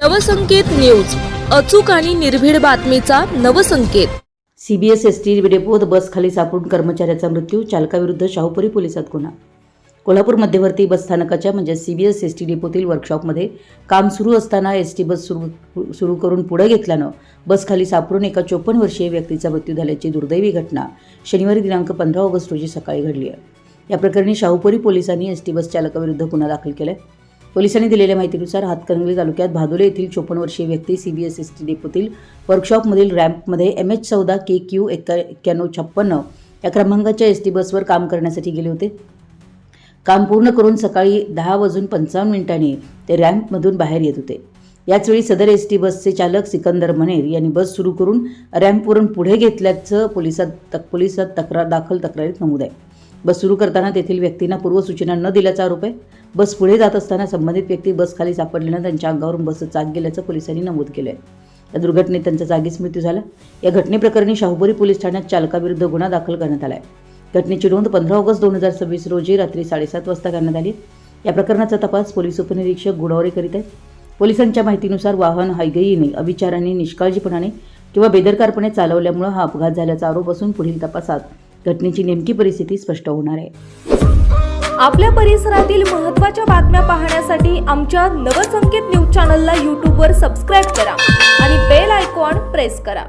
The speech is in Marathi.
नवसंकेत न्यूज, अचूक आणि निर्भीड बातमीचा नवसंकेत। CBS ST डेपोत बस खाली सापडून कर्मचाऱ्याचा मृत्यू, चालकाविरुद्ध शाहूपुरी पोलिसात गुन्हा। कोल्हापूर मध्यवर्ती बस स्थानकाच्या म्हणजे CBS ST डेपोतील वर्कशॉपमध्ये काम सुरू असताना ST बस सुरू करून पुढे घेतल्यानं बस खाली सापडून एका 54 वर्षीय व्यक्तीचा मृत्यू झाल्याची दुर्दैवी घटना शनिवारी दिनांक 15 ऑगस्ट रोजी सकाळी घडली आहे। या प्रकरणी शाहूपुरी पोलिसांनी ST बस चालकाविरुद्ध गुन्हा दाखल केला आहे। पोलिसांनी दिलेल्या माहितीनुसार हातकणंगले तालुक्यात भादोले येथील 54 वर्षीय व्यक्ती CBS ST डेपोतील वर्कशॉपमधील रॅम्पमध्ये MH14 KQ 9156 या क्रमांकाच्या ST बसवर काम करण्यासाठी गेले होते। काम पूर्ण करून सकाळी 10:55 ते रॅम्पमधून बाहेर येत होते। याचवेळी सदर ST बसचे चालक सिकंदर मनेर यांनी बस सुरू करून रॅम्पवरून पुढे घेतल्याचं पोलिसात तक्रारीत नमूद आहे। बस सुरू करताना तेथील व्यक्तींना पूर्वसूचना न दिल्याचा आरोप आहे। बस पुढे जात असताना संबंधित व्यक्ती बस खाली सापडल्यानं त्यांच्या अंगावरून बसचं चाक गेल्याचं पोलिसांनी नमूद केलं आहे। या दुर्घटनेत त्यांचा जागीच मृत्यू झाला। या घटनेप्रकरणी शाहूपुरी पोलीस ठाण्यात चालकाविरुद्ध गुन्हा दाखल करण्यात आला आहे। घटनेची नोंद 15 ऑगस्ट 2026 रोजी रात्री 7:30 वाजता करण्यात आली। या प्रकरणाचा तपास पोलीस उपनिरीक्षक गुणवरे करीत आहेत। पोलिसांच्या माहितीनुसार वाहन हयगयीने, अविचाराने, निष्काळजीपणाने किंवा बेदरकारपणे चालवल्यामुळे हा अपघात झाल्याचा आरोप असून पुढील तपासात घटनेची नेमकी परिस्थिती स्पष्ट होणार आहे। आपल्या परिसरातील महत्त्वाच्या बातम्या पाहण्यासाठी आमच्या नवसंकेत न्यूज चॅनलला YouTubeवर सबस्क्राइब करा आणि बेल आयकॉन प्रेस करा।